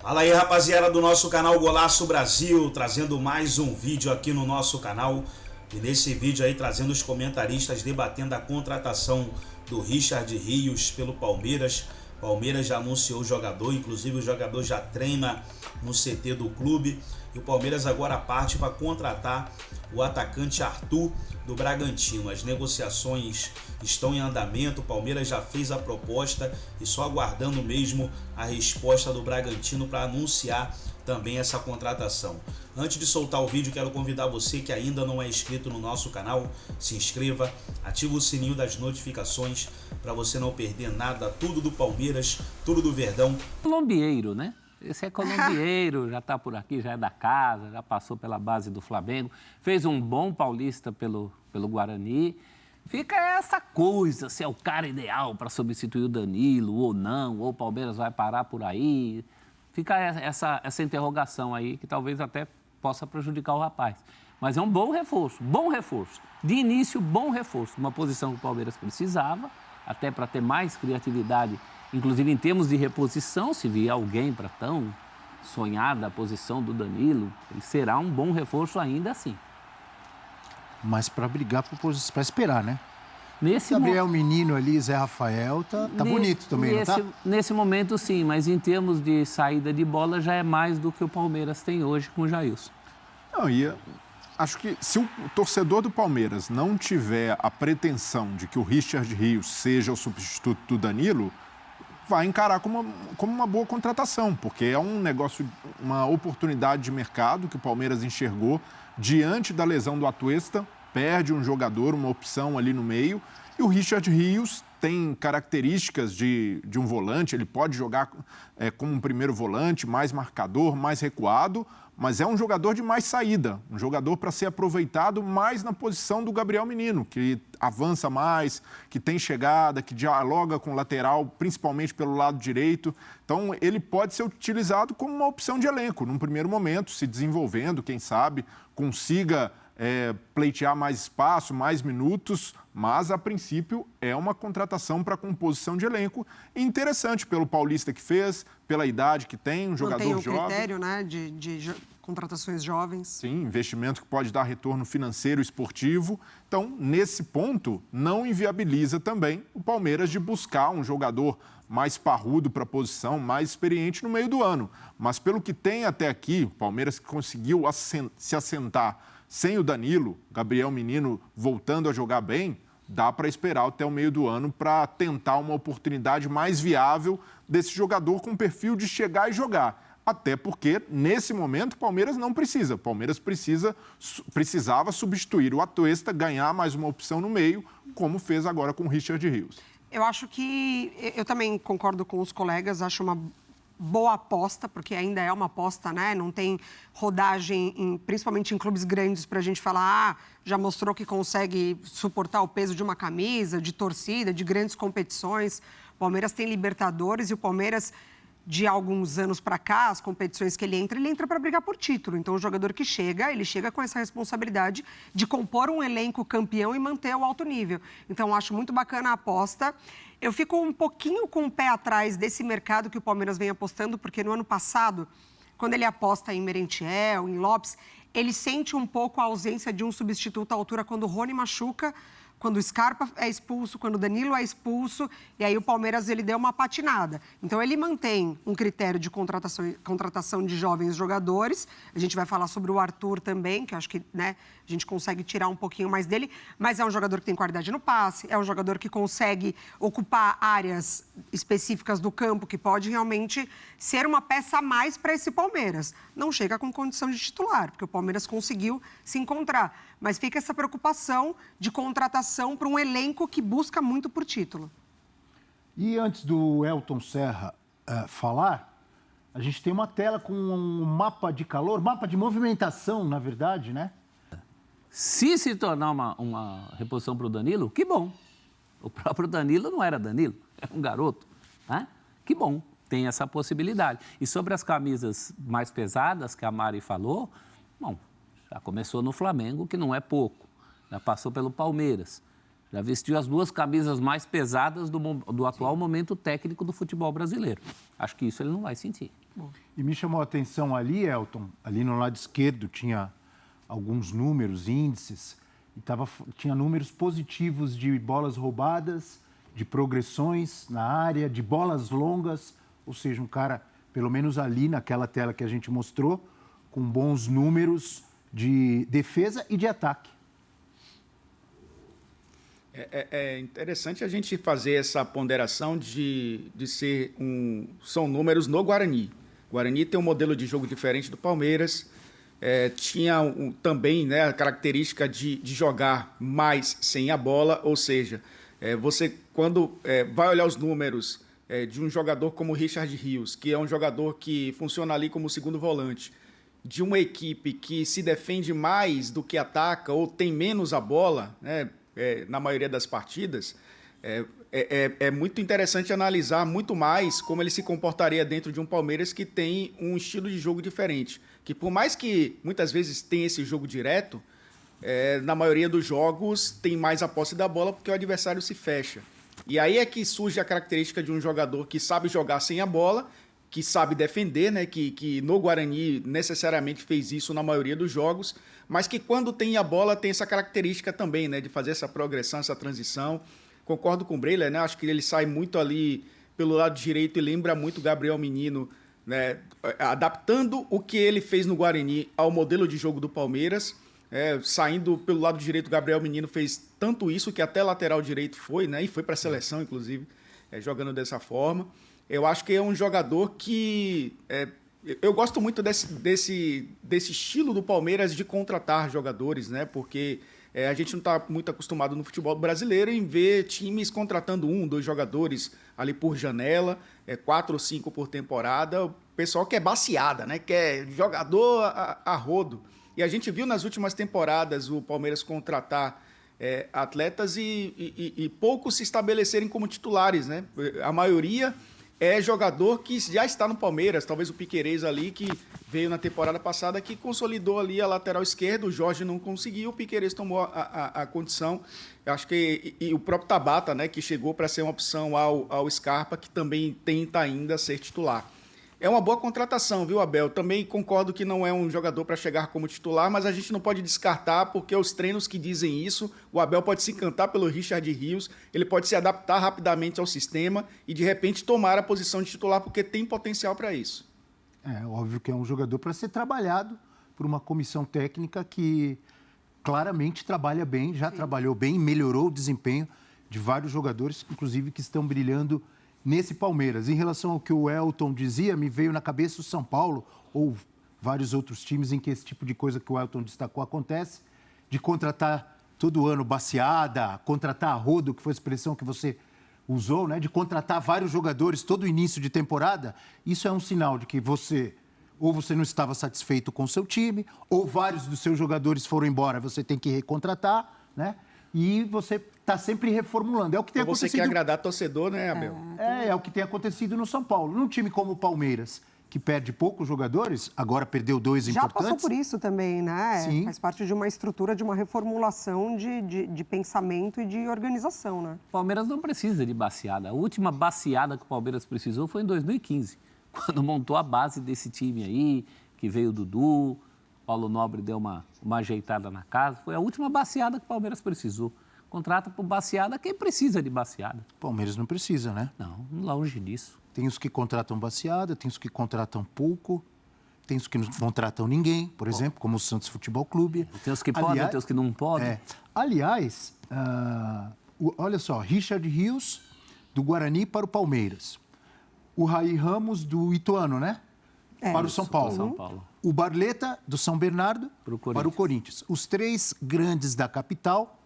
Fala aí, rapaziada do nosso canal Golaço Brasil, trazendo mais um vídeo aqui no nosso canal. E nesse vídeo aí trazendo os comentaristas debatendo a contratação do Richard Rios pelo Palmeiras. Palmeiras já anunciou o jogador, inclusive o jogador já treina no CT do clube. E o Palmeiras agora parte para contratar o atacante Arthur do Bragantino. As negociações estão em andamento, o Palmeiras já fez a proposta e só aguardando mesmo a resposta do Bragantino para anunciar também essa contratação. Antes de soltar o vídeo, quero convidar você que ainda não é inscrito no nosso canal, se inscreva, ativa o sininho das notificações para você não perder nada, tudo do Palmeiras, tudo do Verdão. Colombieiro, né? Esse é colombieiro, já está por aqui, já é da casa, já passou pela base do Flamengo, fez um bom paulista pelo Guarani. Fica essa coisa, se é o cara ideal para substituir o Danilo ou não, ou o Palmeiras vai parar por aí. Fica essa interrogação aí, que talvez até possa prejudicar o rapaz. Mas é um bom reforço. De início, bom reforço. Uma posição que o Palmeiras precisava, até para ter mais criatividade, inclusive em termos de reposição, se vier alguém para tão sonhada a posição do Danilo, ele será um bom reforço ainda assim. Mas para brigar por posição, para esperar, né? Gabriel Menino ali, Zé Rafael, tá bonito também, não tá? Nesse momento, sim, mas em termos de saída de bola, já é mais do que o Palmeiras tem hoje com o Jailson. Não, acho que se o torcedor do Palmeiras não tiver a pretensão de que o Richard Rios seja o substituto do Danilo, vai encarar como uma boa contratação, porque é um negócio, uma oportunidade de mercado que o Palmeiras enxergou diante da lesão do Atuesta, perde um jogador, uma opção ali no meio, e o Richard Rios tem características de um volante, ele pode jogar como um primeiro volante, mais marcador, mais recuado, mas é um jogador de mais saída, um jogador para ser aproveitado mais na posição do Gabriel Menino, que avança mais, que tem chegada, que dialoga com o lateral, principalmente pelo lado direito. Então, ele pode ser utilizado como uma opção de elenco, num primeiro momento, se desenvolvendo, quem sabe, consiga pleitear mais espaço, mais minutos, mas, a princípio, é uma contratação para composição de elenco interessante pelo paulista que fez, pela idade que tem, um jogador jovem. Mantém o critério, né, de contratações jovens. Sim, investimento que pode dar retorno financeiro e esportivo. Então, nesse ponto, não inviabiliza também o Palmeiras de buscar um jogador mais parrudo para a posição, mais experiente no meio do ano. Mas, pelo que tem até aqui, o Palmeiras conseguiu se assentar sem o Danilo, Gabriel Menino voltando a jogar bem, dá para esperar até o meio do ano para tentar uma oportunidade mais viável desse jogador com perfil de chegar e jogar. Até porque, nesse momento, o Palmeiras não precisa. O Palmeiras precisava substituir o Atuesta, ganhar mais uma opção no meio, como fez agora com o Richard Rios. Eu acho que... Eu também concordo com os colegas, acho uma boa aposta, porque ainda é uma aposta, né? Não tem rodagem, principalmente em clubes grandes, para a gente falar, já mostrou que consegue suportar o peso de uma camisa, de torcida, de grandes competições. O Palmeiras tem Libertadores e o Palmeiras, de alguns anos para cá, as competições que ele entra para brigar por título. Então, o jogador que ele chega com essa responsabilidade de compor um elenco campeão e manter o alto nível. Então, acho muito bacana a aposta. Eu fico um pouquinho com o pé atrás desse mercado que o Palmeiras vem apostando, porque no ano passado, quando ele aposta em Merentiel, em Lopes, ele sente um pouco a ausência de um substituto à altura quando o Rony machuca, quando o Scarpa é expulso, quando o Danilo é expulso, e aí o Palmeiras ele deu uma patinada. Então, ele mantém um critério de contratação de jovens jogadores. A gente vai falar sobre o Arthur também, que eu acho que, né, a gente consegue tirar um pouquinho mais dele, mas é um jogador que tem qualidade no passe, é um jogador que consegue ocupar áreas específicas do campo, que pode realmente ser uma peça a mais para esse Palmeiras. Não chega com condição de titular, porque o Palmeiras conseguiu se encontrar. Mas fica essa preocupação de contratação para um elenco que busca muito por título. E antes do Elton Serra falar, a gente tem uma tela com um mapa de calor, mapa de movimentação, na verdade, né? Se tornar uma reposição para o Danilo, que bom. O próprio Danilo não era Danilo, era um garoto, né? Que bom, tem essa possibilidade. E sobre as camisas mais pesadas que a Mari falou, bom, já começou no Flamengo, que não é pouco. Já passou pelo Palmeiras. Já vestiu as 2 camisas mais pesadas do atual momento técnico do futebol brasileiro. Acho que isso ele não vai sentir. E me chamou a atenção ali, Elton, ali no lado esquerdo tinha alguns números, índices, e tinha números positivos de bolas roubadas, de progressões na área, de bolas longas, ou seja, um cara, pelo menos ali naquela tela que a gente mostrou, com bons números de defesa e de ataque. É interessante a gente fazer essa ponderação de ser são números no Guarani. O Guarani tem um modelo de jogo diferente do Palmeiras, tinha também, né, a característica de jogar mais sem a bola, ou seja, você quando vai olhar os números de um jogador como o Richard Rios, que é um jogador que funciona ali como segundo volante, de uma equipe que se defende mais do que ataca ou tem menos a bola, né, na maioria das partidas, é muito interessante analisar muito mais como ele se comportaria dentro de um Palmeiras que tem um estilo de jogo diferente. Que por mais que muitas vezes tenha esse jogo direto, na maioria dos jogos tem mais a posse da bola porque o adversário se fecha. E aí é que surge a característica de um jogador que sabe jogar sem a bola, que sabe defender, né? Que no Guarani necessariamente fez isso na maioria dos jogos, mas que quando tem a bola tem essa característica também, né? De fazer essa progressão, essa transição. Concordo com o Breila, né? Acho que ele sai muito ali pelo lado direito e lembra muito o Gabriel Menino, né? Adaptando o que ele fez no Guarani ao modelo de jogo do Palmeiras. Saindo pelo lado direito, o Gabriel Menino fez tanto isso que até lateral direito foi, né? E foi para a seleção, inclusive, jogando dessa forma. Eu acho que é um jogador que... eu gosto muito desse estilo do Palmeiras de contratar jogadores, né? Porque a gente não está muito acostumado no futebol brasileiro em ver times contratando 1, 2 jogadores ali por janela, 4 ou 5 por temporada. O pessoal quer baseada, né? Quer jogador a rodo. E a gente viu nas últimas temporadas o Palmeiras contratar atletas e poucos se estabelecerem como titulares, né? A maioria é jogador que já está no Palmeiras, talvez o Piquerez ali, que veio na temporada passada, que consolidou ali a lateral esquerda, o Jorge não conseguiu, o Piquerez tomou a condição. Eu acho que e o próprio Tabata, né, que chegou para ser uma opção ao Scarpa, que também tenta ainda ser titular. É uma boa contratação, viu, Abel? Também concordo que não é um jogador para chegar como titular, mas a gente não pode descartar, porque os treinos que dizem isso, o Abel pode se encantar pelo Richard Rios, ele pode se adaptar rapidamente ao sistema e, de repente, tomar a posição de titular, porque tem potencial para isso. É óbvio que é um jogador para ser trabalhado por uma comissão técnica que claramente trabalha bem, já trabalhou bem, melhorou o desempenho de vários jogadores, inclusive que estão brilhando nesse Palmeiras. Em relação ao que o Elton dizia, me veio na cabeça o São Paulo, ou vários outros times em que esse tipo de coisa que o Elton destacou acontece, de contratar todo ano baseada, contratar a rodo, que foi a expressão que você usou, né? De contratar vários jogadores todo início de temporada. Isso é um sinal de que você não estava satisfeito com o seu time, ou vários dos seus jogadores foram embora, você tem que recontratar, né? E você está sempre reformulando. É o que tem acontecido. Você quer agradar torcedor, né, Abel? É o que tem acontecido no São Paulo. Num time como o Palmeiras, que perde poucos jogadores, agora perdeu 2 importantes. Já passou por isso também, né? Sim. Faz parte de uma estrutura, de uma reformulação de pensamento e de organização, né? O Palmeiras não precisa de baseada. A última baseada que o Palmeiras precisou foi em 2015, quando montou a base desse time aí, que veio o Dudu, Paulo Nobre deu uma ajeitada na casa. Foi a última baseada que o Palmeiras precisou. Contrata por baseada quem precisa de baseada. Palmeiras não precisa, né? Não, longe disso. Tem os que contratam baseada, tem os que contratam pouco, tem os que não contratam ninguém, por exemplo, como o Santos Futebol Clube. Tem os que podem, tem os que não podem. Aliás, olha só, Richard Rios, do Guarani para o Palmeiras. O Raí Ramos, do Ituano, né? Para o São Paulo. O Barleta, do São Bernardo, para o Corinthians. Os 3 grandes da capital,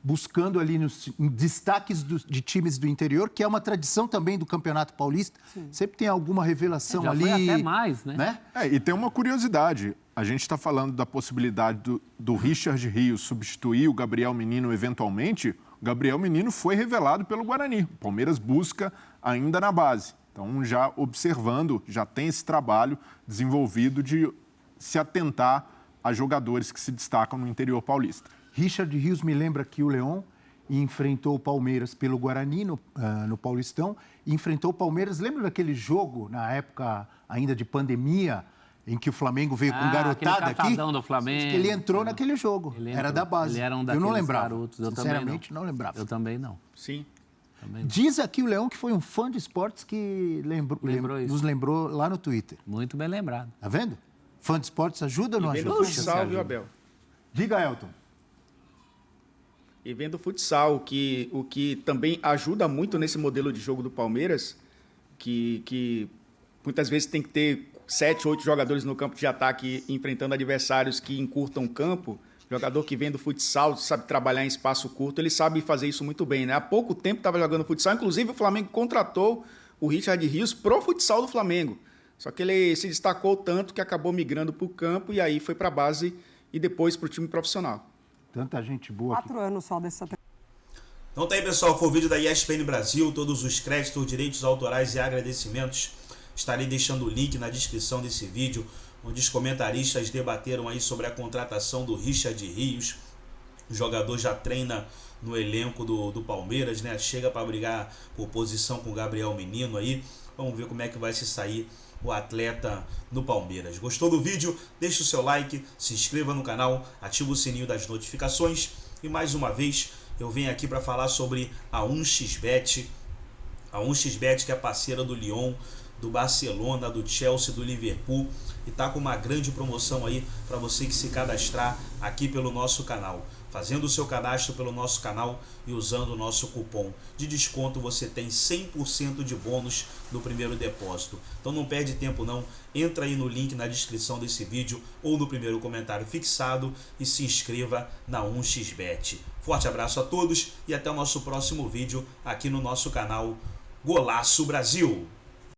buscando ali nos destaques de times do interior, que é uma tradição também do Campeonato Paulista. Sim. Sempre tem alguma revelação já ali. Foi até mais, né? E tem uma curiosidade. A gente está falando da possibilidade do Richard Rios substituir o Gabriel Menino eventualmente. O Gabriel Menino foi revelado pelo Guarani. O Palmeiras busca ainda na base. Então, já observando, já tem esse trabalho desenvolvido de se atentar a jogadores que se destacam no interior paulista. Richard Rios me lembra aqui o Leon, e enfrentou o Palmeiras pelo Guarani no Paulistão, e enfrentou o Palmeiras. Lembra daquele jogo, na época ainda de pandemia, em que o Flamengo veio com garotada aqui? Do Flamengo. Que ele entrou naquele jogo, era da base. Ele era um eu não lembrava, garotos. sinceramente não lembrava. Eu também não. Sim. Também não. Diz aqui o Leão que foi um fã de esportes que nos lembrou lá no Twitter. Muito bem lembrado. Tá vendo? Fã de esportes ajuda ou não ajuda? Vendo futsal, viu, Abel? Diga, Elton. E vendo futsal, o que também ajuda muito nesse modelo de jogo do Palmeiras, que muitas vezes tem que ter 7, 8 jogadores no campo de ataque enfrentando adversários que encurtam o campo. Jogador que vem do futsal, sabe trabalhar em espaço curto, ele sabe fazer isso muito bem, né? Há pouco tempo estava jogando futsal, inclusive o Flamengo contratou o Richard Rios pro futsal do Flamengo. Só que ele se destacou tanto que acabou migrando para o campo e aí foi para a base e depois para o time profissional. Tanta gente boa aqui. 4 anos só dessa. Então tá aí, pessoal, foi o vídeo da ESPN Brasil, todos os créditos, direitos autorais e agradecimentos. Estarei deixando o link na descrição desse vídeo, onde os comentaristas debateram aí sobre a contratação do Richard Rios. O jogador já treina no elenco do Palmeiras, né? Chega para brigar por posição com o Gabriel Menino aí. Vamos ver como é que vai se sair o atleta no Palmeiras. Gostou do vídeo? Deixe o seu like, se inscreva no canal, ative o sininho das notificações. E mais uma vez, eu venho aqui para falar sobre a 1xBet. A 1xBet, que é parceira do Lyon, do Barcelona, do Chelsea, do Liverpool, e tá com uma grande promoção aí para você que se cadastrar aqui pelo nosso canal. Fazendo o seu cadastro pelo nosso canal e usando o nosso cupom de desconto, você tem 100% de bônus no primeiro depósito. Então não perde tempo não, entra aí no link na descrição desse vídeo ou no primeiro comentário fixado e se inscreva na 1xBet. Forte abraço a todos e até o nosso próximo vídeo aqui no nosso canal Golaço Brasil.